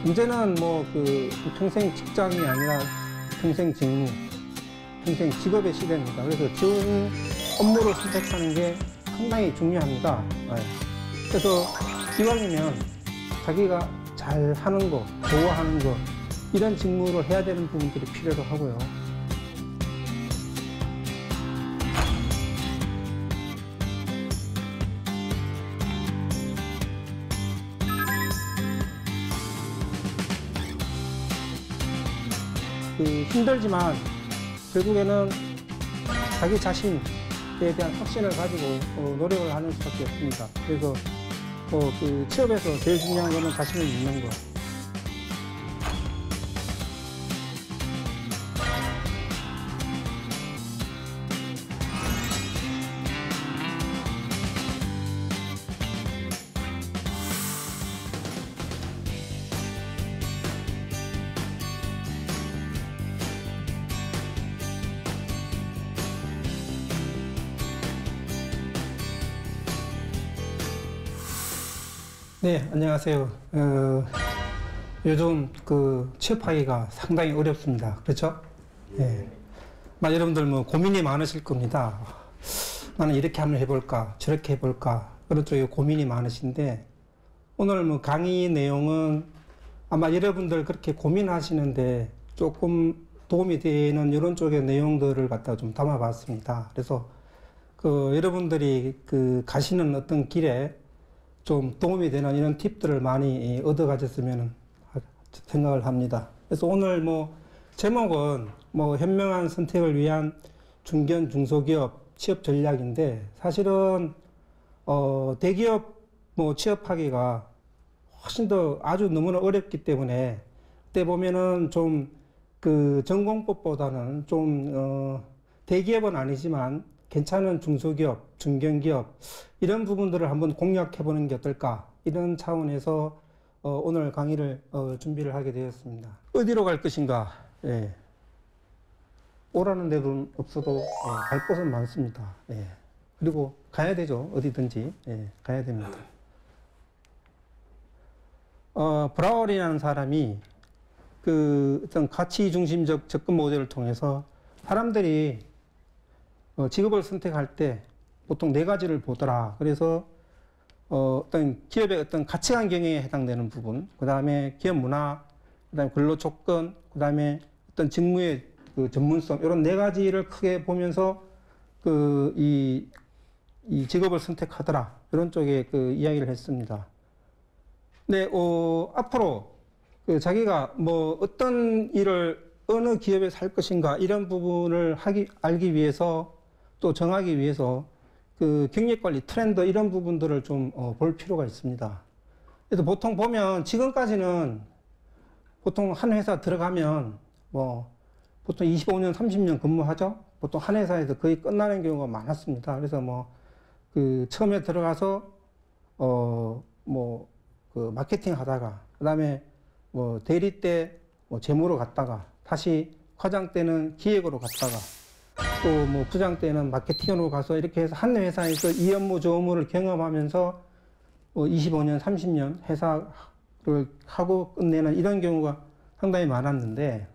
이제는 뭐 평생 직장이 아니라 평생 직무, 평생 직업의 시대입니다. 그래서 좋은 업무를 선택하는 게 상당히 중요합니다. 그래서 이왕이면 자기가 잘 하는 거, 좋아하는 거, 이런 직무를 해야 되는 부분들이 필요로 하고요. 힘들지만 결국에는 자기 자신에 대한 확신을 가지고 노력을 하는 수밖에 없습니다. 그래서 취업에서 제일 중요한 것은 자신을 믿는 거. 네, 안녕하세요. 요즘 취업하기가 상당히 어렵습니다. 그렇죠? 네. 여러분들 고민이 많으실 겁니다. 나는 이렇게 한번 해볼까, 저렇게 해볼까, 그런 쪽에 고민이 많으신데, 오늘 강의 내용은 아마 여러분들 그렇게 고민하시는데 조금 도움이 되는 이런 쪽의 내용들을 갖다가 좀 담아봤습니다. 그래서 여러분들이 가시는 어떤 길에 좀 도움이 되는 이런 팁들을 많이 얻어 가졌으면 생각을 합니다. 그래서 오늘 제목은 현명한 선택을 위한 중견 중소기업 취업 전략인데, 사실은 대기업 취업하기가 훨씬 더 아주 너무나 어렵기 때문에, 그때 보면은 좀 전공법보다는 좀 대기업은 아니지만 괜찮은 중소기업, 중견기업, 이런 부분들을 한번 공략해 보는 게 어떨까, 이런 차원에서 오늘 강의를 준비를 하게 되었습니다. 어디로 갈 것인가? 예. 오라는 데는 없어도 갈 곳은 많습니다. 예. 그리고 가야 되죠. 어디든지. 예. 가야 됩니다. 브라울이라는 사람이 어떤 가치 중심적 접근 모델을 통해서 사람들이 직업을 선택할 때 보통 4가지를 보더라. 그래서 어떤 기업의 어떤 가치 환경에 해당되는 부분, 그 다음에 기업 문화, 그 다음에 근로 조건, 그 다음에 어떤 직무의 전문성, 이런 4가지를 크게 보면서 이 직업을 선택하더라, 이런 쪽에 이야기를 했습니다. 근데 앞으로 자기가 어떤 일을 어느 기업에서 할 것인가, 이런 부분을 알기 위해서, 또 정하기 위해서 경력관리 트렌드, 이런 부분들을 좀 볼 필요가 있습니다. 그래서 보통 보면 지금까지는 보통 한 회사 들어가면 보통 25년, 30년 근무하죠. 보통 한 회사에서 거의 끝나는 경우가 많았습니다. 그래서 처음에 들어가서 마케팅 하다가, 그 다음에 대리 때 재무로 갔다가, 다시 과장 때는 기획으로 갔다가, 또 부장 때는 마케팅으로 가서, 이렇게 해서 한 회사에서 이 업무 저 업무를 경험하면서 25년, 30년 회사를 하고 끝내는 이런 경우가 상당히 많았는데,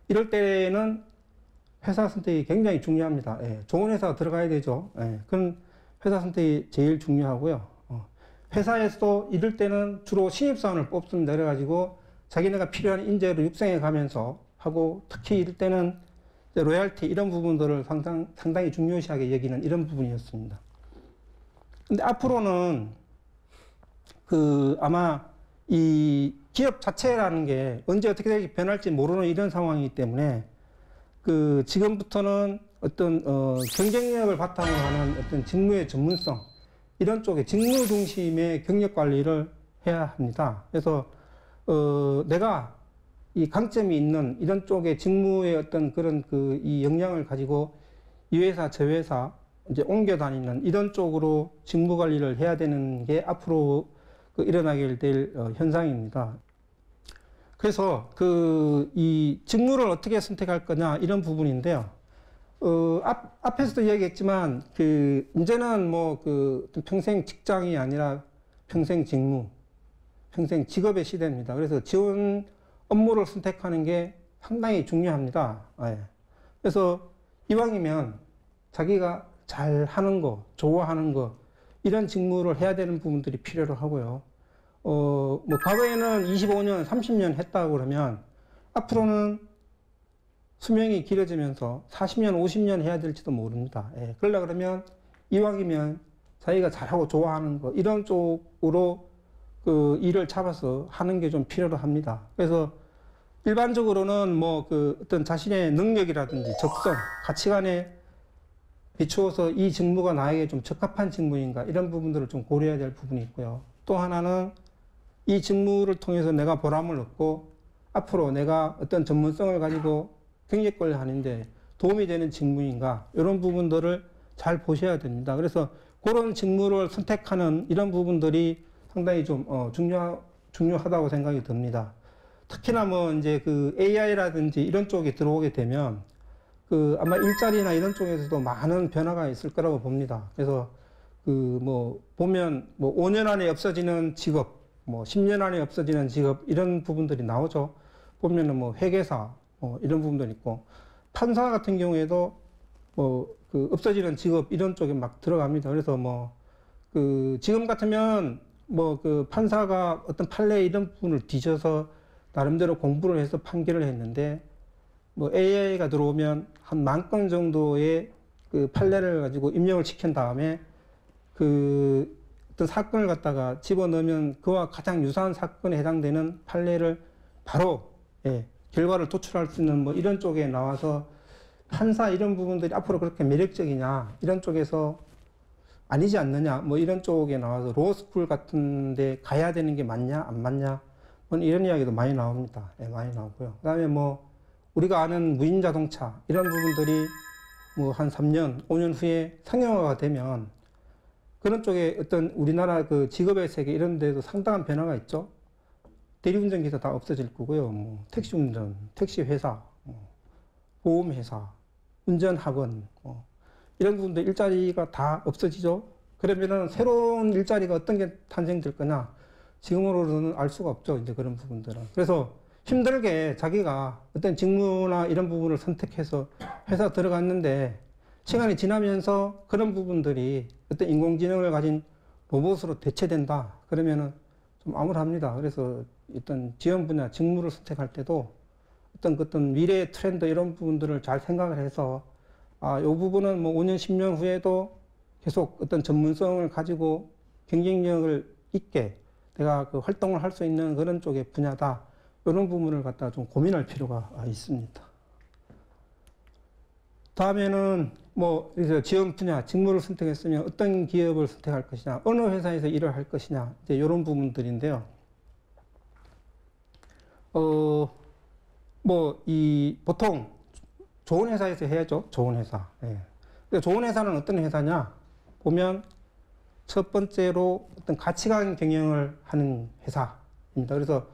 이럴 때는 회사 선택이 굉장히 중요합니다. 예, 좋은 회사 들어가야 되죠. 예, 그런 회사 선택이 제일 중요하고요. 회사에서도 이럴 때는 주로 신입사원을 뽑습니다. 그래가지고 자기네가 필요한 인재를 육성해 가면서 하고, 특히 이럴 때는 로얄티, 이런 부분들을 상당히 중요시하게 여기는 이런 부분이었습니다. 근데 앞으로는 아마 이 기업 자체라는 게 언제 어떻게 변할지 모르는 이런 상황이기 때문에, 지금부터는 어떤 경쟁력을 바탕으로 하는 어떤 직무의 전문성, 이런 쪽에 직무 중심의 경력 관리를 해야 합니다. 그래서 내가 이 강점이 있는 이런 쪽의 직무의 어떤 그런 이 역량을 가지고 이 회사 저 회사 이제 옮겨 다니는 이런 쪽으로 직무 관리를 해야 되는 게 앞으로 일어나게 될 현상입니다. 그래서 이 직무를 어떻게 선택할 거냐, 이런 부분인데요. 앞에서도 이야기했지만 이제는 평생 직장이 아니라 평생 직무, 평생 직업의 시대입니다. 그래서 지원 업무를 선택하는 게 상당히 중요합니다. 예. 그래서 이왕이면 자기가 잘 하는 거, 좋아하는 거, 이런 직무를 해야 되는 부분들이 필요로 하고요. 뭐, 과거에는 25년, 30년 했다고 그러면 앞으로는 수명이 길어지면서 40년, 50년 해야 될지도 모릅니다. 예. 그러려 그러면 이왕이면 자기가 잘하고 좋아하는 거, 이런 쪽으로 그 일을 잡아서 하는 게 좀 필요로 합니다. 그래서 일반적으로는 뭐 그 어떤 자신의 능력이라든지 적성, 가치관에 비추어서 이 직무가 나에게 좀 적합한 직무인가 이런 부분들을 좀 고려해야 될 부분이 있고요. 또 하나는 이 직무를 통해서 내가 보람을 얻고 앞으로 내가 어떤 전문성을 가지고 경제권을 하는데 도움이 되는 직무인가 이런 부분들을 잘 보셔야 됩니다. 그래서 그런 직무를 선택하는 이런 부분들이 상당히 좀 중요하다고 생각이 듭니다. 특히나 뭐 이제 그 AI라든지 이런 쪽에 들어오게 되면 그 아마 일자리나 이런 쪽에서도 많은 변화가 있을 거라고 봅니다. 그래서 그 뭐 보면 뭐 5년 안에 없어지는 직업, 뭐 10년 안에 없어지는 직업 이런 부분들이 나오죠. 보면은 뭐 회계사 이런 부분도 있고 판사 같은 경우에도 뭐 그 없어지는 직업 이런 쪽에 막 들어갑니다. 그래서 뭐 그 지금 같으면 뭐 그 판사가 어떤 판례 이런 부분을 뒤져서 나름대로 공부를 해서 판결을 했는데 뭐 AI가 들어오면 한 10,000건 정도의 그 판례를 가지고 입력을 시킨 다음에 그 어떤 사건을 갖다가 집어넣으면 그와 가장 유사한 사건에 해당되는 판례를 바로 결과를 도출할 수 있는 뭐 이런 쪽에 나와서 판사 이런 부분들이 앞으로 그렇게 매력적이냐 이런 쪽에서 아니지 않느냐 뭐 이런 쪽에 나와서 로스쿨 같은 데 가야 되는 게 맞냐 안 맞냐 뭐 이런 이야기도 많이 나옵니다. 많이 나오고요. 그 다음에 뭐 우리가 아는 무인 자동차 이런 부분들이 뭐 한 3년, 5년 후에 상용화가 되면 그런 쪽에 어떤 우리나라 그 직업의 세계 이런 데도 상당한 변화가 있죠. 대리운전 기사 다 없어질 거고요. 뭐 택시 운전, 택시 회사, 보험 회사, 운전 학원 이런 부분들 일자리가 다 없어지죠. 그러면은 새로운 일자리가 어떤 게 탄생될 거냐 지금으로는 알 수가 없죠. 이제 그런 부분들은. 그래서 힘들게 자기가 어떤 직무나 이런 부분을 선택해서 회사 들어갔는데 시간이 지나면서 그런 부분들이 어떤 인공지능을 가진 로봇으로 대체된다. 그러면은 좀 암울합니다. 그래서 어떤 지원 분야, 직무를 선택할 때도 어떤 미래의 트렌드 이런 부분들을 잘 생각을 해서 이 부분은 뭐 5년, 10년 후에도 계속 어떤 전문성을 가지고 경쟁력을 있게 내가 그 활동을 할 수 있는 그런 쪽의 분야다. 이런 부분을 갖다가 좀 고민할 필요가 있습니다. 다음에는 뭐 지원 분야, 직무를 선택했으면 어떤 기업을 선택할 것이냐, 어느 회사에서 일을 할 것이냐, 이제 이런 부분들인데요. 보통 좋은 회사에서 해야죠. 좋은 회사. 좋은 회사는 어떤 회사냐? 보면 첫 번째로 어떤 가치관 경영을 하는 회사입니다. 그래서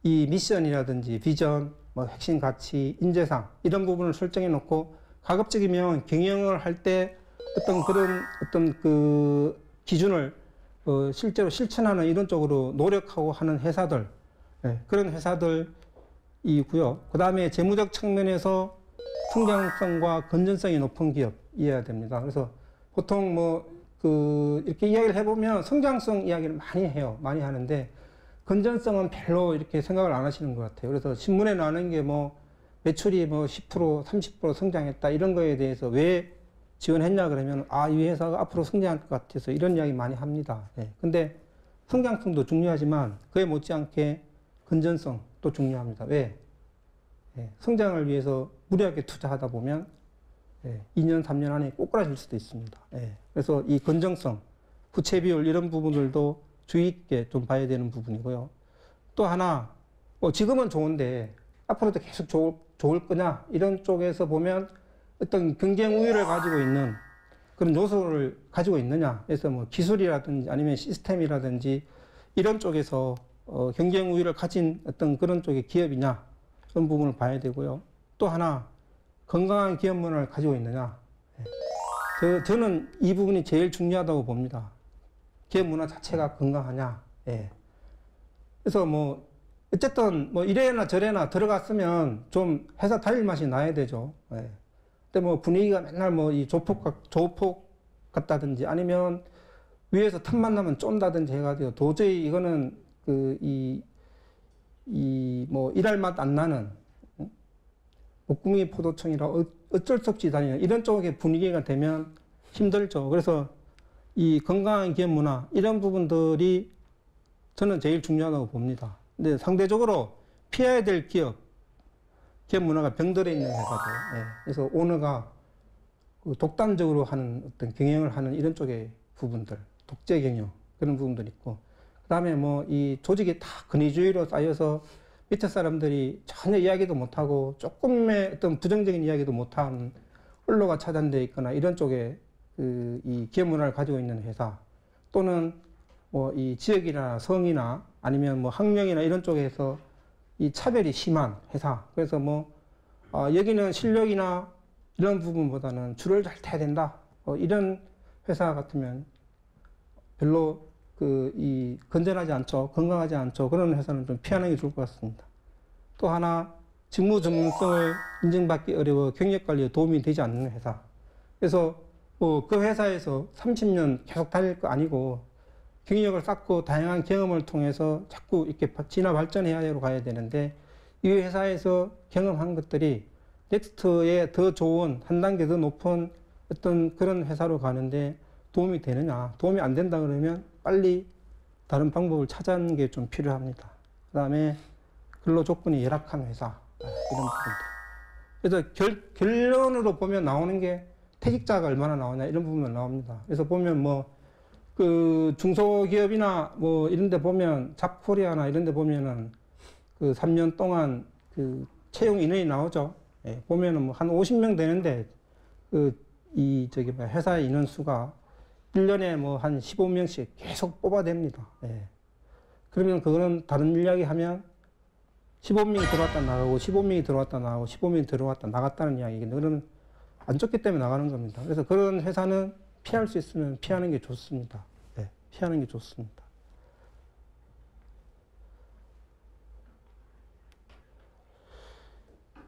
이 미션이라든지 비전, 뭐 핵심 가치, 인재상 이런 부분을 설정해 놓고 가급적이면 경영을 할 때 어떤 그 기준을 실제로 실천하는 이런 쪽으로 노력하고 하는 회사들, 그런 회사들이고요. 그 다음에 재무적 측면에서 성장성과 건전성이 높은 기업이어야 됩니다. 그래서 보통 이렇게 이야기를 해보면 성장성 이야기를 많이 해요. 많이 하는데 건전성은 별로 이렇게 생각을 안 하시는 것 같아요. 그래서 신문에 나오는 게 매출이 10%, 30% 성장했다 이런 거에 대해서 왜 지원했냐 그러면 이 회사가 앞으로 성장할 것 같아서 이런 이야기 많이 합니다. 근데 성장성도 중요하지만 그에 못지않게 건전성도 중요합니다. 왜? 성장을 위해서 무리하게 투자하다 보면 2년, 3년 안에 꼬꾸라질 수도 있습니다. 그래서 이 건전성, 부채 비율 이런 부분들도 주의 있게 좀 봐야 되는 부분이고요. 또 하나, 지금은 좋은데 앞으로도 계속 좋을 거냐 이런 쪽에서 보면 어떤 경쟁 우위를 가지고 있는 그런 요소를 가지고 있느냐. 그래서 기술이라든지 아니면 시스템이라든지 이런 쪽에서 경쟁 우위를 가진 어떤 그런 쪽의 기업이냐 그런 부분을 봐야 되고요. 또 하나, 건강한 기업 문화를 가지고 있느냐. 저는 이 부분이 제일 중요하다고 봅니다. 기업 문화 자체가 건강하냐. 그래서 뭐 어쨌든 뭐 이래나 저래나 들어갔으면 좀 회사 다닐 맛이 나야 되죠. 예. 근데 뭐 분위기가 맨날 뭐 이 조폭 같다든지 아니면 위에서 틈만 나면 쫀다든지 해가지고 도저히 이거는 뭐 일할 맛 안 나는 목구멍이 포도청이라 어쩔 수 없이 다니는 이런 쪽의 분위기가 되면 힘들죠. 그래서 이 건강한 기업 문화 이런 부분들이 저는 제일 중요하다고 봅니다. 근데 상대적으로 피해야 될 기업 문화가 병들어 있는 회사들. 예. 그래서 오너가 독단적으로 하는 어떤 경영을 하는 이런 쪽의 부분들, 독재 경영 그런 부분들이 있고, 그 다음에 뭐 이 조직이 다 권위주의로 쌓여서 밑에 사람들이 전혀 이야기도 못하고 조금의 어떤 부정적인 이야기도 못하는 홀로가 차단되어 있거나 이런 쪽에 이 기업 문화를 가지고 있는 회사, 또는 뭐 이 지역이나 성이나 아니면 뭐 학력이나 이런 쪽에서 이 차별이 심한 회사. 그래서 뭐 여기는 실력이나 이런 부분보다는 줄을 잘 타야 된다. 이런 회사 같으면 별로 이 건전하지 않죠. 건강하지 않죠. 그런 회사는 좀 피하는 게 좋을 것 같습니다. 또 하나, 직무 전문성을 인정받기 어려워 경력 관리에 도움이 되지 않는 회사. 그래서 뭐 그 회사에서 30년 계속 다닐 거 아니고 경력을 쌓고 다양한 경험을 통해서 자꾸 이렇게 진화 발전해야 가야 되는데, 이 회사에서 경험한 것들이 넥스트에 더 좋은 한 단계 더 높은 어떤 그런 회사로 가는데 도움이 되느냐. 도움이 안 된다 그러면 빨리 다른 방법을 찾아내는 게 좀 필요합니다. 그 다음에 근로 조건이 열악한 회사, 이런 부분들. 그래서 결론으로 보면 나오는 게 퇴직자가 얼마나 나오냐 이런 부분이 나옵니다. 그래서 보면 뭐 중소기업이나 뭐 이런 데 보면 잡코리아나 이런 데 보면은 3년 동안 채용 인원이 나오죠. 예, 보면은 뭐 한 50명 되는데 회사의 인원 수가 1년에 뭐 한 15명씩 계속 뽑아댑니다. 예. 그러면 그거는 다른 이야기 하면 15명이 들어왔다 나가고 15명이 들어왔다 나가고 15명이 들어왔다 나갔다는 이야기인데, 그러면 안 좋기 때문에 나가는 겁니다. 그래서 그런 회사는 피할 수 있으면 피하는 게 좋습니다. 네, 피하는 게 좋습니다.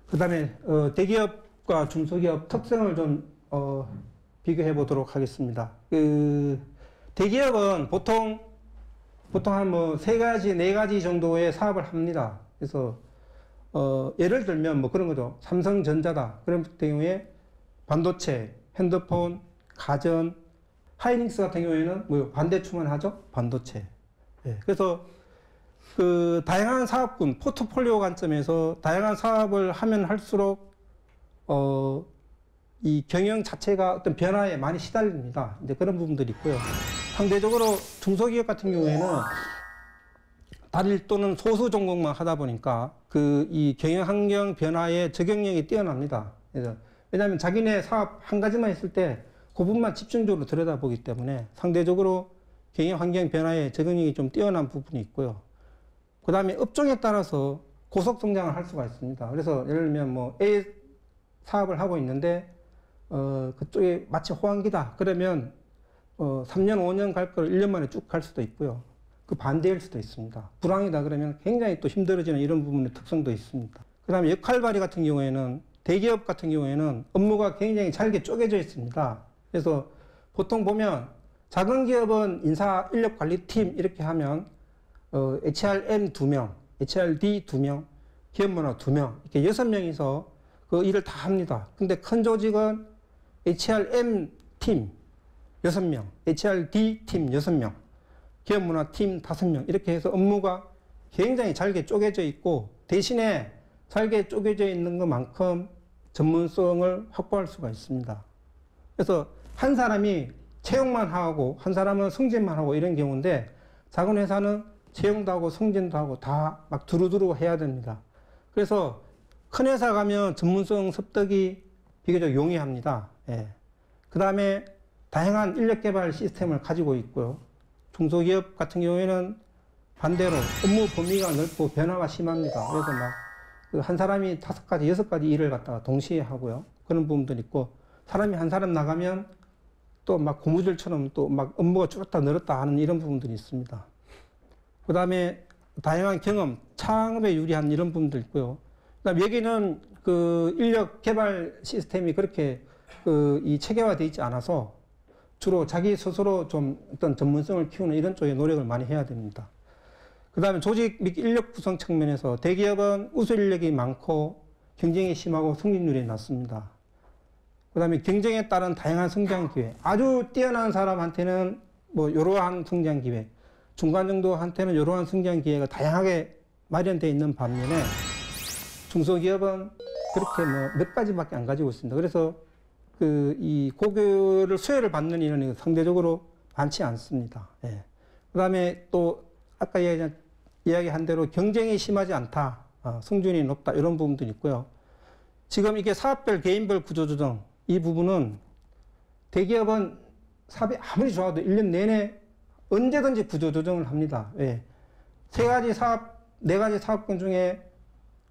그 다음에 대기업과 중소기업 특성을 좀 비교해 보도록 하겠습니다. 대기업은 보통 한 뭐 3가지, 4가지 정도의 사업을 합니다. 그래서 예를 들면 뭐 그런 거죠. 삼성전자다. 그런 경우에 반도체, 핸드폰, 가전, 하이닉스 같은 경우에는 뭐 반대충만 하죠? 반도체. 예. 그래서 다양한 사업군, 포트폴리오 관점에서 다양한 사업을 하면 할수록 이 경영 자체가 어떤 변화에 많이 시달립니다. 이제 그런 부분들이 있고요. 상대적으로 중소기업 같은 경우에는 단일 또는 소수 전공만 하다 보니까 이 경영 환경 변화에 적응력이 뛰어납니다. 그래서 왜냐하면 자기네 사업 한 가지만 있을 때 그 부분만 집중적으로 들여다보기 때문에 상대적으로 경영 환경 변화에 적응력이 좀 뛰어난 부분이 있고요. 그 다음에 업종에 따라서 고속 성장을 할 수가 있습니다. 그래서 예를 들면 뭐 A 사업을 하고 있는데 그쪽에 마치 호황기다 그러면 3년 5년 갈 걸 1년 만에 쭉 갈 수도 있고요. 그 반대일 수도 있습니다. 불황이다 그러면 굉장히 또 힘들어지는 이런 부분의 특성도 있습니다. 그 다음에 역할 발휘 같은 경우에는 대기업 같은 경우에는 업무가 굉장히 잘게 쪼개져 있습니다. 그래서 보통 보면 작은 기업은 인사 인력 관리팀 이렇게 하면 HRM 2명, HRD 2명, 기업 문화 2명 이렇게 6명이서 그 일을 다 합니다. 근데 큰 조직은 HRM 팀 6명, HRD 팀 6명, 기업 문화 팀 5명 이렇게 해서 업무가 굉장히 잘게 쪼개져 있고, 대신에 잘게 쪼개져 있는 것만큼 전문성을 확보할 수가 있습니다. 그래서 한 사람이 채용만 하고 한 사람은 승진만 하고 이런 경우인데, 작은 회사는 채용도 하고 승진도 하고 다 막 두루두루 해야 됩니다. 그래서 큰 회사 가면 전문성 습득이 비교적 용이합니다. 예. 그 다음에 다양한 인력 개발 시스템을 가지고 있고요. 중소기업 같은 경우에는 반대로 업무 범위가 넓고 변화가 심합니다. 그래서 막 한 사람이 5가지, 6가지 일을 갖다가 동시에 하고요. 그런 부분들이 있고, 사람이 한 사람 나가면 또 막 고무줄처럼 또 막 업무가 줄었다 늘었다 하는 이런 부분들이 있습니다. 그 다음에 다양한 경험, 창업에 유리한 이런 부분도 있고요. 그다음 여기는 그 인력 개발 시스템이 그렇게 이 체계화되어 있지 않아서 주로 자기 스스로 좀 어떤 전문성을 키우는 이런 쪽에 노력을 많이 해야 됩니다. 그 다음에 조직 및 인력 구성 측면에서 대기업은 우수 인력이 많고 경쟁이 심하고 승진률이 낮습니다. 그 다음에 경쟁에 따른 다양한 성장 기회, 아주 뛰어난 사람한테는 뭐 이러한 성장 기회, 중간 정도한테는 이러한 성장 기회가 다양하게 마련되어 있는 반면에 중소기업은 그렇게 뭐 몇 가지밖에 안 가지고 있습니다. 그래서 이 고교를 수혜를 받는 인원이 상대적으로 많지 않습니다. 예. 그 다음에 또 아까 이야기한 대로 경쟁이 심하지 않다, 승준이 높다 이런 부분들이 있고요. 지금 이게 사업별 개인별 구조조정 이 부분은 대기업은 사업이 아무리 좋아도 1년 내내 언제든지 구조조정을 합니다. 왜? 네 가지 사업군 중에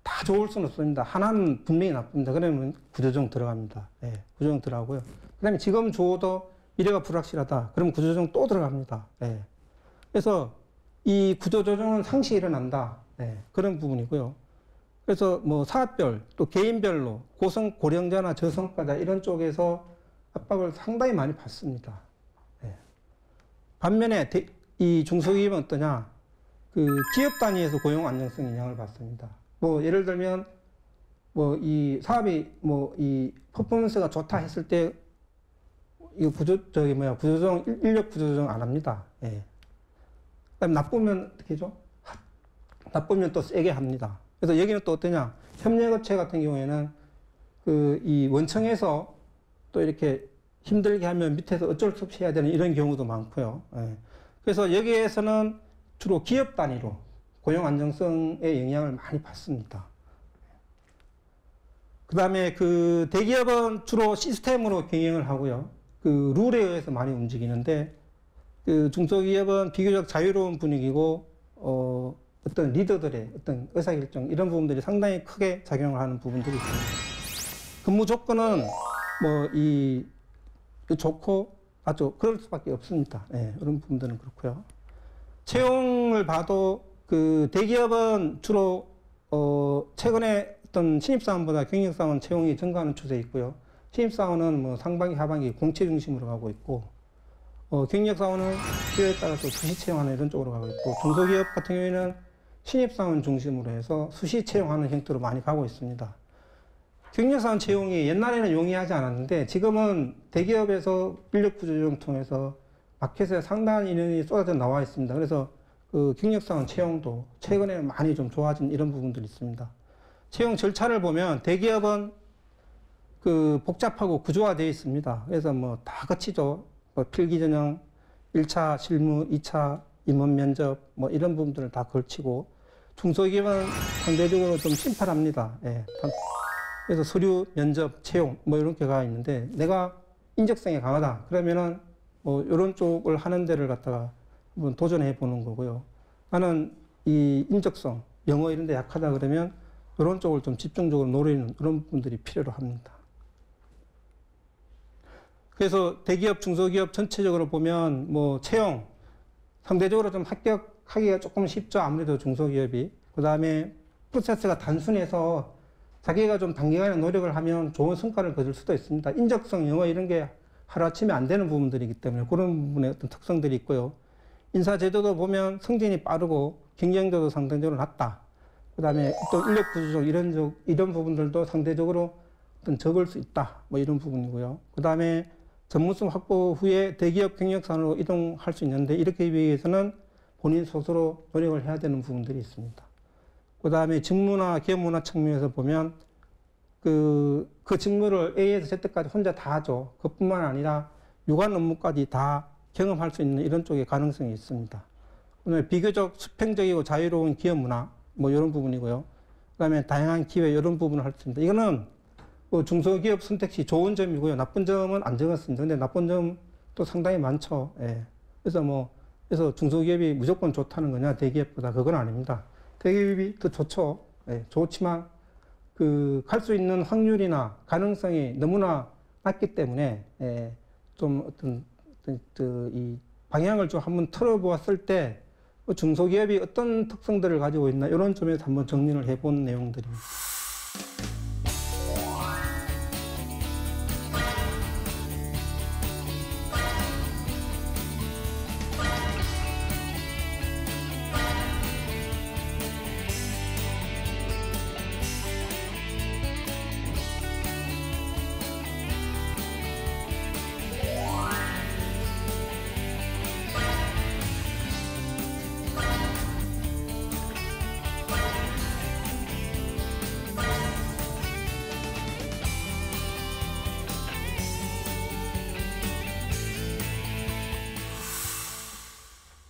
다 좋을 수는 없습니다. 하나는 분명히 나쁩니다. 그러면 구조조정 들어갑니다. 예, 구조조정 들어가고요. 그 다음에 지금 좋아도 미래가 불확실하다. 그러면 구조조정 또 들어갑니다. 예. 그래서 이 구조조정은 상시 일어난다. 예, 그런 부분이고요. 그래서 뭐 사업별 또 개인별로 고령자나 저성과자 이런 쪽에서 압박을 상당히 많이 받습니다. 예. 반면에 이 중소기업은 어떠냐? 기업 단위에서 고용 안정성 영향을 받습니다. 뭐 예를 들면 뭐 이 사업이 뭐 이 퍼포먼스가 좋다 했을 때 이거 구조조정 인력 구조조정 안 합니다. 예. 그다음 나쁘면 어떻게 하죠? 나쁘면 또 세게 합니다. 그래서 여기는 또 어떠냐? 협력업체 같은 경우에는 이 원청에서 또 이렇게 힘들게 하면 밑에서 어쩔 수 없이 해야 되는 이런 경우도 많고요. 예. 그래서 여기에서는 주로 기업 단위로 고용 안정성에 영향을 많이 받습니다. 그 다음에 대기업은 주로 시스템으로 경영을 하고요. 룰에 의해서 많이 움직이는데, 중소기업은 비교적 자유로운 분위기고, 어떤 리더들의 어떤 의사결정, 이런 부분들이 상당히 크게 작용을 하는 부분들이 있습니다. 근무 조건은 좋고 아주 그럴 수밖에 없습니다. 예, 이런 부분들은 그렇고요. 채용을 봐도 대기업은 주로 최근에 어떤 신입사원보다 경력사원 채용이 증가하는 추세에 있고요. 신입사원은 뭐 상반기, 하반기 공채 중심으로 가고 있고, 경력사원은 필요에 따라서 수시 채용하는 이런 쪽으로 가고 있고, 중소기업 같은 경우에는 신입사원 중심으로 해서 수시 채용하는 형태로 많이 가고 있습니다. 경력사원 채용이 옛날에는 용이하지 않았는데 지금은 대기업에서 인력 구조조정을 통해서 마켓에 상당한 인원이 쏟아져 나와 있습니다. 그래서 경력사원 채용도 최근에 많이 좀 좋아진 이런 부분들이 있습니다. 채용 절차를 보면 대기업은 복잡하고 구조화되어 있습니다. 그래서 뭐 다 거치죠. 필기전형, 1차 실무, 2차 임원 면접, 뭐 이런 부분들을 다 걸치고, 중소기업은 상대적으로 좀 심플합니다. 예. 그래서 서류, 면접, 채용, 뭐 이렇게 가 있는데, 내가 인적성이 강하다. 그러면은 뭐 이런 쪽을 하는 데를 갖다가 한번 도전해 보는 거고요. 나는 이 인적성, 영어 이런 데 약하다 그러면 이런 쪽을 좀 집중적으로 노리는 그런 분들이 필요로 합니다. 그래서 대기업, 중소기업 전체적으로 보면 뭐 채용, 상대적으로 좀 합격하기가 조금 쉽죠. 아무래도 중소기업이. 그 다음에 프로세스가 단순해서 자기가 좀 단기간에 노력을 하면 좋은 성과를 거둘 수도 있습니다. 인적성, 영어 이런 게 하루아침에 안 되는 부분들이기 때문에 그런 부분의 어떤 특성들이 있고요. 인사제도도 보면 승진이 빠르고 경쟁도도 상대적으로 낮다. 그 다음에 또 인력 구조적 이런 부분들도 상대적으로 어떤 적을 수 있다. 뭐 이런 부분이고요. 그 다음에 전문성 확보 후에 대기업 경력선으로 이동할 수 있는데 이렇게 하기 위해서는 본인 스스로 노력을 해야 되는 부분들이 있습니다. 그 다음에 직무나 기업 문화 측면에서 보면 그 직무를 A에서 Z까지 혼자 다 하죠. 그뿐만 아니라 유관 업무까지 다 경험할 수 있는 이런 쪽의 가능성이 있습니다. 그다음에 비교적 수평적이고 자유로운 기업 문화 뭐 이런 부분이고요. 그다음에 다양한 기회 이런 부분을 할 수 있습니다. 이거는 중소기업 선택 시 좋은 점이고요. 나쁜 점은 안 적었습니다. 근데 나쁜 점도 상당히 많죠. 예. 그래서 중소기업이 무조건 좋다는 거냐 대기업보다 그건 아닙니다. 대기업이 더 좋죠. 예. 좋지만 갈 수 있는 확률이나 가능성이 너무나 낮기 때문에 좀 이 방향을 좀 한번 틀어보았을 때 그 중소기업이 어떤 특성들을 가지고 있나 이런 점에서 한번 정리를 해본 내용들입니다.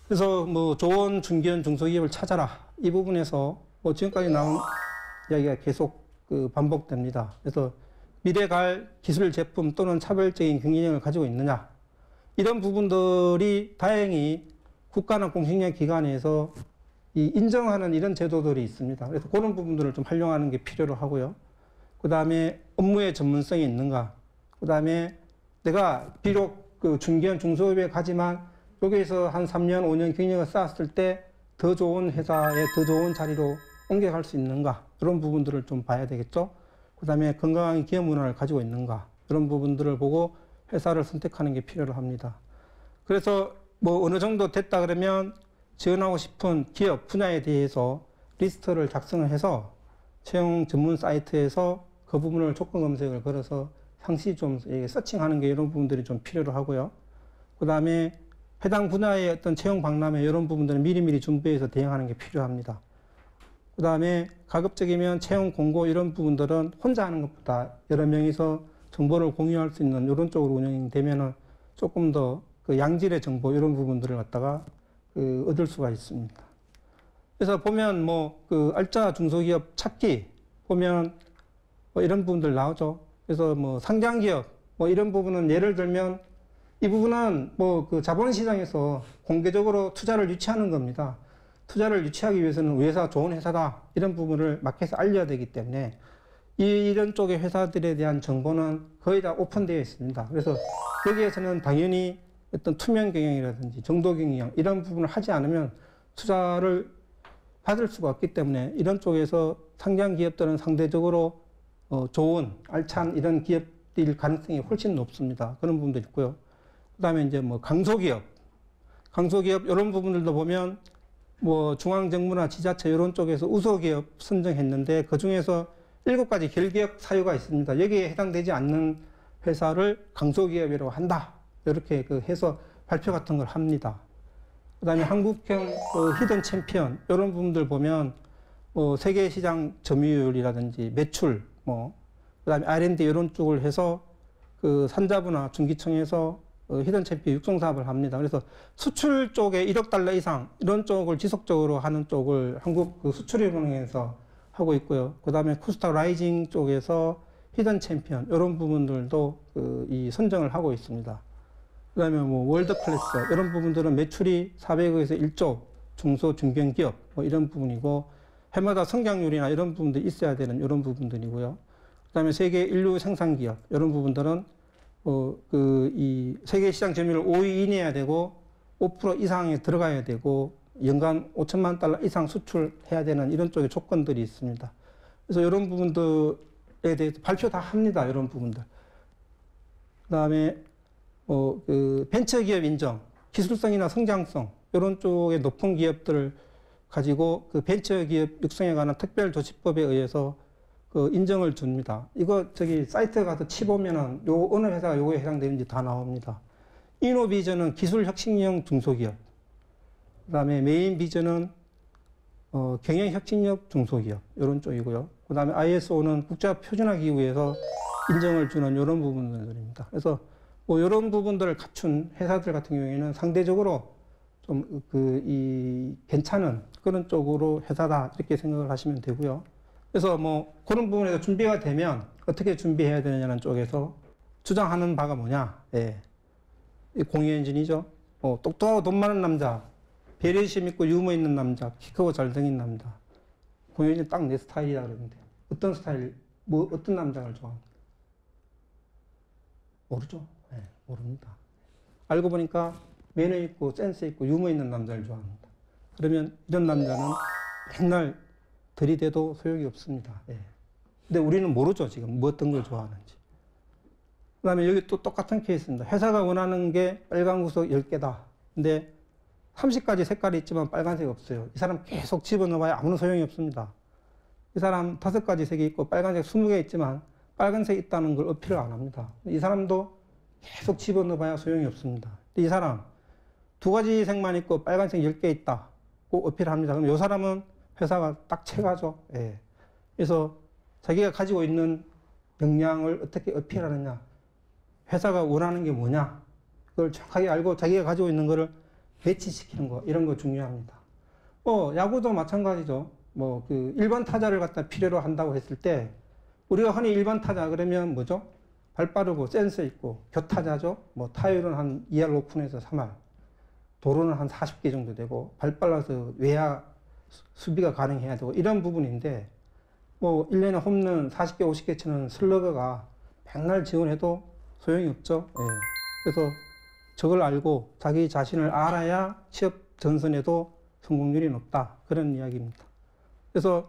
그래서 뭐 좋은 중견 중소기업을 찾아라 이 부분에서 뭐 지금까지 나온 이야기가 계속 반복됩니다. 그래서 미래 갈 기술 제품 또는 차별적인 경쟁력을 가지고 있느냐 이런 부분들이 다행히 국가나 공식력 기관에서 인정하는 이런 제도들이 있습니다. 그래서 그런 부분들을 좀 활용하는 게 필요로 하고요. 그 다음에 업무의 전문성이 있는가. 그 다음에 내가 비록 그 중견 중소기업에 가지만 여기에서 한 3년, 5년 경력을 쌓았을 때 더 좋은 회사에 더 좋은 자리로 옮겨갈 수 있는가. 그런 부분들을 좀 봐야 되겠죠. 그 다음에 건강한 기업 문화를 가지고 있는가. 그런 부분들을 보고 회사를 선택하는 게 필요로 합니다. 그래서 뭐 어느 정도 됐다 그러면 지원하고 싶은 기업 분야에 대해서 리스트를 작성을 해서 채용 전문 사이트에서 그 부분을 조건 검색을 걸어서 상시 좀 서칭하는 게 이런 부분들이 좀 필요로 하고요. 그 다음에 해당 분야의 어떤 채용 박람회 이런 부분들은 미리미리 준비해서 대응하는 게 필요합니다. 그 다음에 가급적이면 채용 공고 이런 부분들은 혼자 하는 것보다 여러 명이서 정보를 공유할 수 있는 이런 쪽으로 운영이 되면은 조금 더 그 양질의 정보 이런 부분들을 갖다가 얻을 수가 있습니다. 그래서 보면 뭐 그 알짜 중소기업 찾기 보면 뭐 이런 부분들 나오죠. 그래서 뭐 상장기업 뭐 이런 부분은 예를 들면 이 부분은 뭐 그 자본시장에서 공개적으로 투자를 유치하는 겁니다. 투자를 유치하기 위해서는 우리 회사가 좋은 회사다 이런 부분을 마켓에 알려야 되기 때문에 이런 쪽의 회사들에 대한 정보는 거의 다 오픈되어 있습니다. 그래서 여기에서는 당연히 어떤 투명 경영이라든지 정도 경영 이런 부분을 하지 않으면 투자를 받을 수가 없기 때문에 이런 쪽에서 상장 기업들은 상대적으로 좋은 알찬 이런 기업일 가능성이 훨씬 높습니다. 그런 부분도 있고요. 그다음에 이제 뭐 강소기업 이런 부분들도 보면 뭐 중앙정부나 지자체 이런 쪽에서 우소기업 선정했는데 그 중에서 7가지 결기업 사유가 있습니다. 여기에 해당되지 않는 회사를 강소기업이라고 한다. 이렇게 해서 발표 같은 걸 합니다. 그다음에 한국형 히든 챔피언 이런 부분들 보면 뭐 세계 시장 점유율이라든지 매출 그다음에 R&D 이런 쪽을 해서 그 산자부나 중기청에서 히든 챔피언 육성 사업을 합니다. 그래서 수출 쪽에 1억 달러 이상 이런 쪽을 지속적으로 하는 쪽을 한국 수출입은행에서 하고 있고요. 그다음에 코스닥 라이징 쪽에서 히든 챔피언 이런 부분들도 이 선정을 하고 있습니다. 그다음에 뭐 월드 클래스 이런 부분들은 매출이 400억에서 1조 중소 중견기업 뭐 이런 부분이고 해마다 성장률이나 이런 부분들이 있어야 되는 이런 부분들이고요. 그다음에 세계 인류 생산기업 이런 부분들은 이 세계 시장 점유율 5위 이내야 되고 5% 이상에 들어가야 되고 연간 5천만 달러 이상 수출해야 되는 이런 쪽의 조건들이 있습니다. 그래서 이런 부분들에 대해서 발표 다 합니다. 이런 부분들. 그다음에 벤처기업 인정, 기술성이나 성장성 이런 쪽의 높은 기업들을 가지고 그 벤처기업 육성에 관한 특별조치법에 의해서 인정을 줍니다. 이거 사이트에 가서 치보면은 어느 회사가 요거에 해당되는지 다 나옵니다. 이노비전은 기술혁신형 중소기업. 그 다음에 메인비전은 경영혁신력 중소기업 이런 쪽이고요. 그 다음에 ISO는 국제표준화기구에서 인정을 주는 이런 부분들입니다. 그래서 뭐 이런 부분들을 갖춘 회사들 같은 경우에는 상대적으로 좀 괜찮은 그런 쪽으로 회사다 이렇게 생각을 하시면 되고요. 그래서 뭐 그런 부분에서 준비가 되면 어떻게 준비해야 되느냐는 쪽에서 주장하는 바가 뭐냐? 예. 공유 엔진이죠. 똑똑하고 돈 많은 남자, 배려심 있고 유머 있는 남자, 키 크고 잘생긴 남자. 공유 엔진 딱 내 스타일이다 그러는데 어떤 스타일, 어떤 남자를 좋아합니까? 모르죠. 네, 모릅니다. 알고 보니까 매너 있고 센스 있고 유머 있는 남자를 좋아합니다. 그러면 이런 남자는 맨날 들이대도 소용이 없습니다. 예. 근데 우리는 모르죠. 지금 뭐 어떤 걸 좋아하는지. 그 다음에 여기 또 똑같은 케이스입니다. 회사가 원하는 게 빨간 구석 10개다. 근데 30가지 색깔이 있지만 빨간색이 없어요. 이 사람 계속 집어넣어봐야 아무런 소용이 없습니다. 이 사람 5가지 색이 있고 빨간색 20개 있지만 빨간색 있다는 걸 어필을 안 합니다. 이 사람도 계속 집어넣어봐야 소용이 없습니다. 이 사람 2가지 색만 있고 빨간색 10개 있다. 꼭 어필합니다. 그럼 이 사람은 회사가 딱 채가죠. 예. 그래서 자기가 가지고 있는 역량을 어떻게 어필하느냐. 회사가 원하는 게 뭐냐. 그걸 정확하게 알고 자기가 가지고 있는 거를 매치시키는 거. 이런 거 중요합니다. 야구도 마찬가지죠. 그 1번 타자를 갖다 필요로 한다고 했을 때 우리가 흔히 1번 타자 그러면 뭐죠? 발 빠르고 센스 있고 교타자죠. 타율은 한 2할 오픈에서 3할. 도루는 한 40개 정도 되고 발 빨라서 외야 수비가 가능해야 되고 이런 부분인데 1년에 홈런 40개 50개 치는 슬러거가 백날 지원해도 소용이 없죠. 예. 그래서 저걸 알고 자기 자신을 알아야 취업 전선에도 성공률이 높다. 그런 이야기입니다. 그래서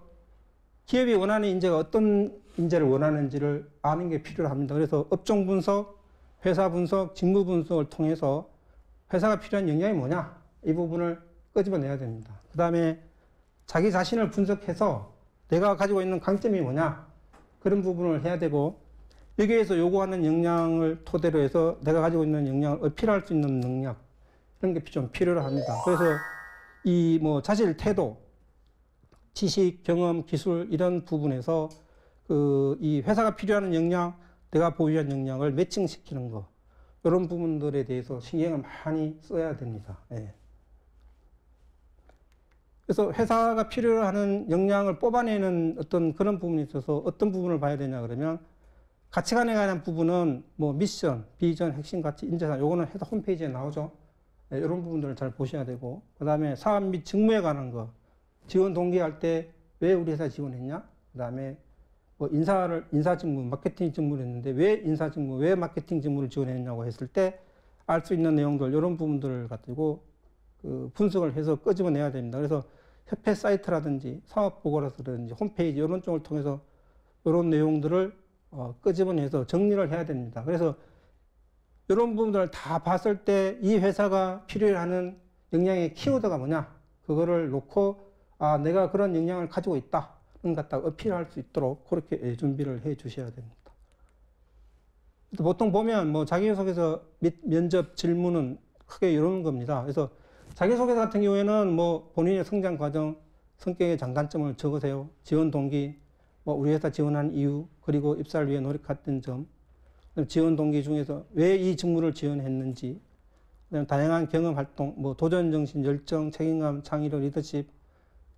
기업이 원하는 인재가 어떤 인재를 원하는지를 아는 게 필요합니다. 그래서 업종 분석, 회사 분석, 직무 분석을 통해서 회사가 필요한 역량이 뭐냐? 이 부분을 끄집어내야 됩니다. 그 다음에 자기 자신을 분석해서 내가 가지고 있는 강점이 뭐냐? 그런 부분을 해야 되고 여기에서 요구하는 역량을 토대로 해서 내가 가지고 있는 역량을 어필할 수 있는 능력 이런 게 좀 필요로 합니다. 그래서 이 자질, 태도, 지식, 경험, 기술 이런 부분에서 이 회사가 필요한 역량, 내가 보유한 역량을 매칭시키는 거 이런 부분들에 대해서 신경을 많이 써야 됩니다. 예. 그래서 회사가 필요로 하는 역량을 뽑아내는 어떤 그런 부분에 있어서 어떤 부분을 봐야 되냐 그러면 가치관에 관한 부분은 미션, 비전, 핵심 가치, 인재산 요거는 회사 홈페이지에 나오죠. 네, 이런 부분들을 잘 보셔야 되고 그 다음에 사업 및 직무에 관한 거 지원 동기할 때 왜 우리 회사 지원했냐 그 다음에 인사 직무, 마케팅 직무를 했는데 왜 인사 직무, 왜 마케팅 직무를 지원했냐고 했을 때 알 수 있는 내용들 이런 부분들을 가지고 분석을 해서 끄집어내야 됩니다. 그래서 협회 사이트라든지 사업보고라든지 홈페이지 이런 쪽을 통해서 이런 내용들을 끄집어내서 정리를 해야 됩니다. 그래서 이런 부분들을 다 봤을 때 이 회사가 필요하는 역량의 키워드가 뭐냐 그거를 놓고 내가 그런 역량을 가지고 있다 는 갖다 어필할 수 있도록 그렇게 준비를 해 주셔야 됩니다. 보통 보면 자기소개서 및 면접 질문은 크게 이런 겁니다. 그래서 자기소개서 같은 경우에는 본인의 성장 과정, 성격의 장단점을 적으세요. 지원 동기, 우리 회사 지원한 이유, 그리고 입사를 위해 노력했던 점, 지원 동기 중에서 왜 이 직무를 지원했는지, 그다음에 다양한 경험 활동, 도전 정신, 열정, 책임감, 창의력, 리더십,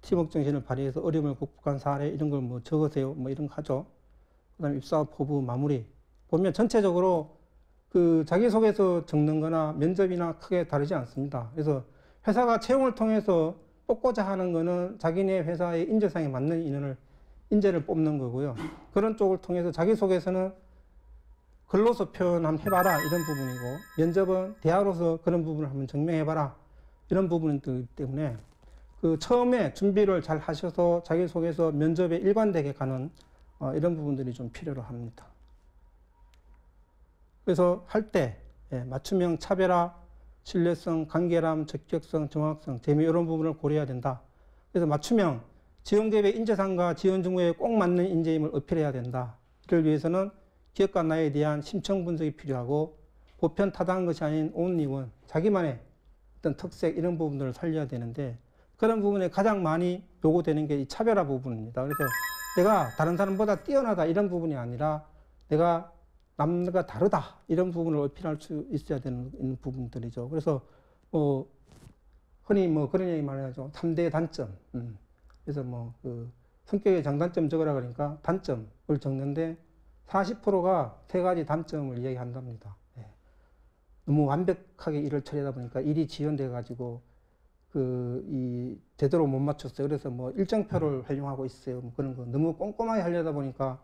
팀워크 정신을 발휘해서 어려움을 극복한 사례 이런 걸 적으세요. 이런 거 하죠. 그다음에 입사 포부 마무리 보면 전체적으로 자기소개서 적는 거나 면접이나 크게 다르지 않습니다. 그래서 회사가 채용을 통해서 뽑고자 하는 거는 자기네 회사의 인재상에 맞는 인재를 뽑는 거고요. 그런 쪽을 통해서 자기소개서는 글로서 표현 한번 해봐라 이런 부분이고 면접은 대화로서 그런 부분을 한번 증명해봐라 이런 부분이기 때문에 처음에 준비를 잘 하셔서 자기소개서 면접에 일관되게 가는 이런 부분들이 좀 필요로 합니다. 그래서 할 때 맞춤형 차별화, 신뢰성, 관계람, 적격성, 정확성, 재미 이런 부분을 고려해야 된다. 그래서 맞춤형 지원기업의 인재상과 지원 직무에 꼭 맞는 인재임을 어필해야 된다. 이를 위해서는 기업과 나에 대한 심층 분석이 필요하고 보편 타당한 것이 아닌 only one, 자기만의 어떤 특색 이런 부분들을 살려야 되는데 그런 부분에 가장 많이 요구되는 게 이 차별화 부분입니다. 그래서 내가 다른 사람보다 뛰어나다 이런 부분이 아니라 내가 남과 다르다 이런 부분을 어필할 수 있어야 되는 부분들이죠. 그래서 흔히 그런 얘기 많이 하죠. 3대 단점. 그래서 성격의 장단점 적으라 그러니까 단점을 적는데 40%가 3가지 단점을 이야기한답니다. 너무 완벽하게 일을 처리하다 보니까 일이 지연돼 가지고 제대로 못 맞췄어요. 그래서 일정표를 활용하고 있어요. 그런 거 너무 꼼꼼하게 하려다 보니까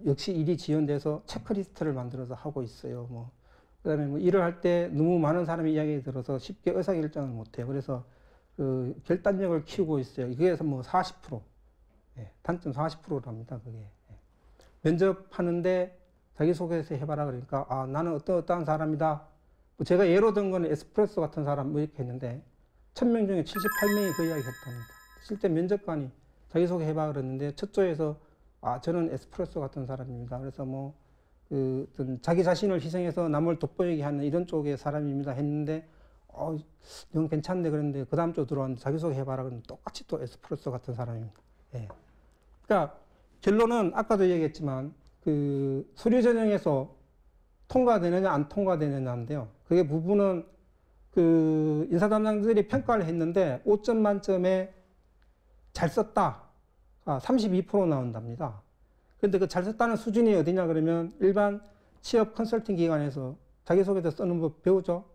역시 일이 지연돼서 체크리스트를 만들어서 하고 있어요. 그 다음에 일을 할 때 너무 많은 사람이 이야기 들어서 쉽게 의사결정을 못 해요. 그래서 그 결단력을 키우고 있어요. 이게 뭐 40%, 예, 단점 40%랍니다. 그게. 예. 면접하는데 자기소개서 해봐라 그러니까 아 나는 어떠한 사람이다. 뭐 제가 예로 든 거는 에스프레소 같은 사람 뭐 이렇게 했는데 1000명 중에 78명이 그 이야기 했답니다. 실제 면접관이 자기소개 해봐 그랬는데 첫 조에서 아 저는 에스프레소 같은 사람입니다. 그래서 뭐 그 자기 자신을 희생해서 남을 돋보이게 하는 이런 쪽의 사람입니다 했는데 이건 괜찮네 그랬는데 그 다음 주 들어왔는데 자기소개 해봐라 그러는데 똑같이 또 에스프레소 같은 사람입니다. 예. 그러니까 결론은 아까도 얘기했지만 그 서류 전형에서 통과되느냐 안 통과되느냐인데요. 그게 부분은 그 인사 담당자들이 평가를 했는데 5점 만점에 잘 썼다 32% 나온답니다. 근데 그 잘 썼다는 수준이 어디냐 그러면 일반 취업 컨설팅 기관에서 자기소개서 쓰는 법 배우죠.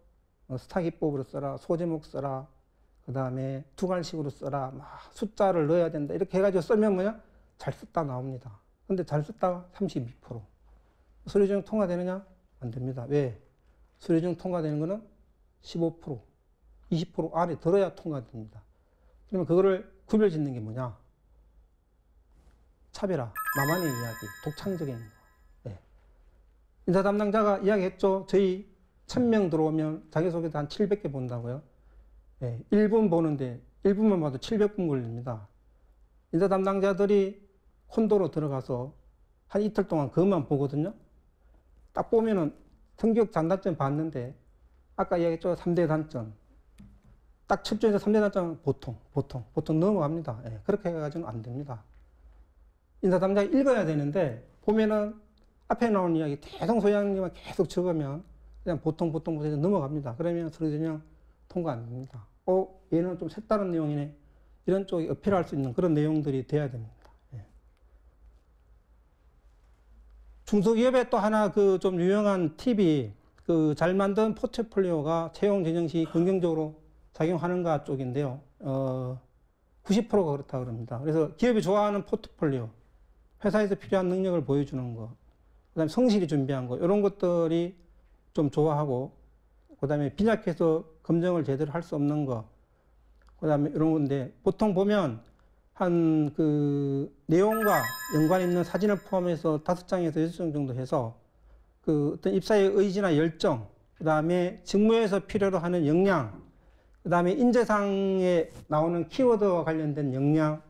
스타기법으로 써라, 소제목 써라, 그 다음에 두관식으로 써라, 막 숫자를 넣어야 된다 이렇게 해가지고 쓰면 뭐냐 잘 썼다 나옵니다. 근데 잘 썼다가 32%. 서류 전형 통과되느냐? 안 됩니다. 왜? 서류 전형 통과되는 거는 15%, 20% 안에 들어야 통과됩니다. 그러면 그거를 구별 짓는 게 뭐냐? 차별화, 나만의 이야기, 독창적인 거. 네. 인사 담당자가 이야기했죠. 저희 1000명 들어오면 자기소개도 한 700개 본다고요. 네. 1분 보는데 1분만 봐도 700분 걸립니다. 인사 담당자들이 콘도로 들어가서 한 이틀 동안 그것만 보거든요. 딱 보면은 성격 장단점 봤는데 아까 이야기했죠. 3대 단점. 딱 첫 줄에서 3대 단점은 보통 넘어갑니다. 예, 그렇게 해가지고는 안 됩니다. 인사 담당자 읽어야 되는데 보면은 앞에 나오는 이야기 대성소양님만 계속 적으면 그냥 보통 넘어갑니다. 그러면 서류 전형 통과 안 됩니다. 얘는 좀 색다른 내용이네. 이런 쪽에 어필할 수 있는 그런 내용들이 돼야 됩니다. 예. 중소기업에 또 하나 그 좀 유용한 팁이 그 잘 만든 포트폴리오가 채용 전형 시 긍정적으로 작용하는가 쪽인데요. 90%가 그렇다고 그럽니다. 그래서 기업이 좋아하는 포트폴리오, 회사에서 필요한 능력을 보여주는 거, 그 다음에 성실히 준비한 거, 이런 것들이 좀 좋아하고, 그 다음에 빈약해서 검증을 제대로 할 수 없는 거, 그 다음에 이런 건데, 보통 보면 한 그 내용과 연관 있는 사진을 포함해서 5장에서 6장 정도 해서 그 어떤 입사의 의지나 열정, 그 다음에 직무에서 필요로 하는 역량, 그 다음에 인재상에 나오는 키워드와 관련된 역량,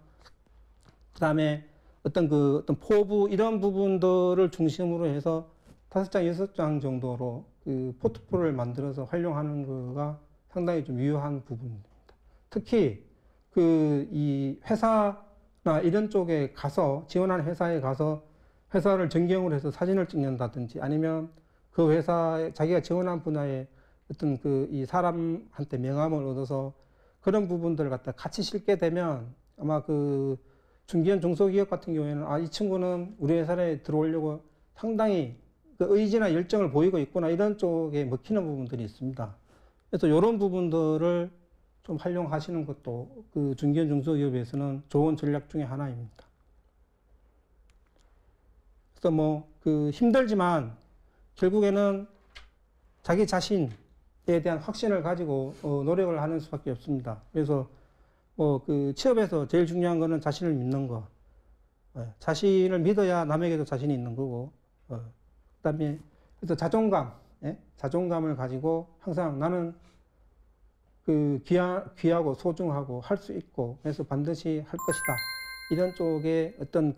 그 다음에 어떤 포부, 이런 부분들을 중심으로 해서 5장, 6장 정도로 그 포트폴리오를 만들어서 활용하는 거가 상당히 좀 유효한 부분입니다. 특히 이 회사나 이런 쪽에 가서, 지원하는 회사에 가서 회사를 전경으로 해서 사진을 찍는다든지 아니면 그 회사에 자기가 지원한 분야에 어떤 이 사람한테 명함을 얻어서 그런 부분들을 갖다 같이 실게 되면 아마 그 중견 중소기업 같은 경우에는 이 친구는 우리 회사에 들어오려고 상당히 그 의지나 열정을 보이고 있구나 이런 쪽에 먹히는 부분들이 있습니다. 그래서 이런 부분들을 좀 활용하시는 것도 그 중견 중소기업에서는 좋은 전략 중에 하나입니다. 그래서 뭐 힘들지만 결국에는 자기 자신에 대한 확신을 가지고 노력을 하는 수밖에 없습니다. 그래서 취업에서 제일 중요한 거는 자신을 믿는 거. 자신을 믿어야 남에게도 자신이 있는 거고, 그다음에 그래서 자존감, 자존감을 가지고 항상 나는 귀하고 소중하고 할 수 있고, 그래서 반드시 할 것이다. 이런 쪽에 어떤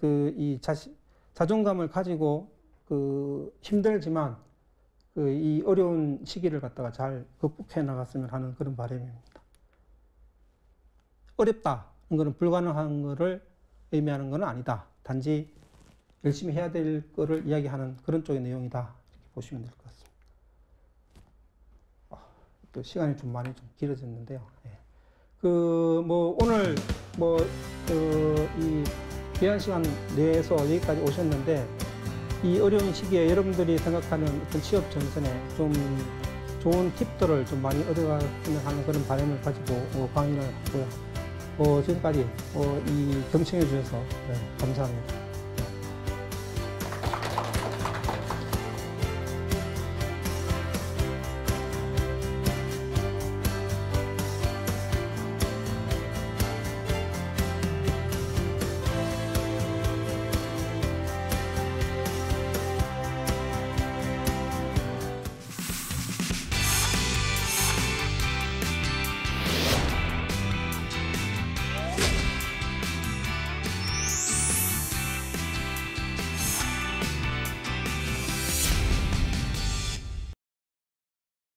자존감을 가지고 힘들지만 이 어려운 시기를 갖다가 잘 극복해 나갔으면 하는 그런 바람입니다. 어렵다는 것은 불가능한 것을 의미하는 것은 아니다. 단지 열심히 해야 될 것을 이야기하는 그런 쪽의 내용이다. 이렇게 보시면 될 것 같습니다. 또 시간이 좀 많이 좀 길어졌는데요. 오늘 이 귀한 시간 내에서 여기까지 오셨는데 이 어려운 시기에 여러분들이 생각하는 어떤 취업 전선에 좀 좋은 팁들을 좀 많이 얻어갔으면 하는 그런 바람을 가지고 강의를 하고요. 지금까지 경청해 주셔서 감사합니다.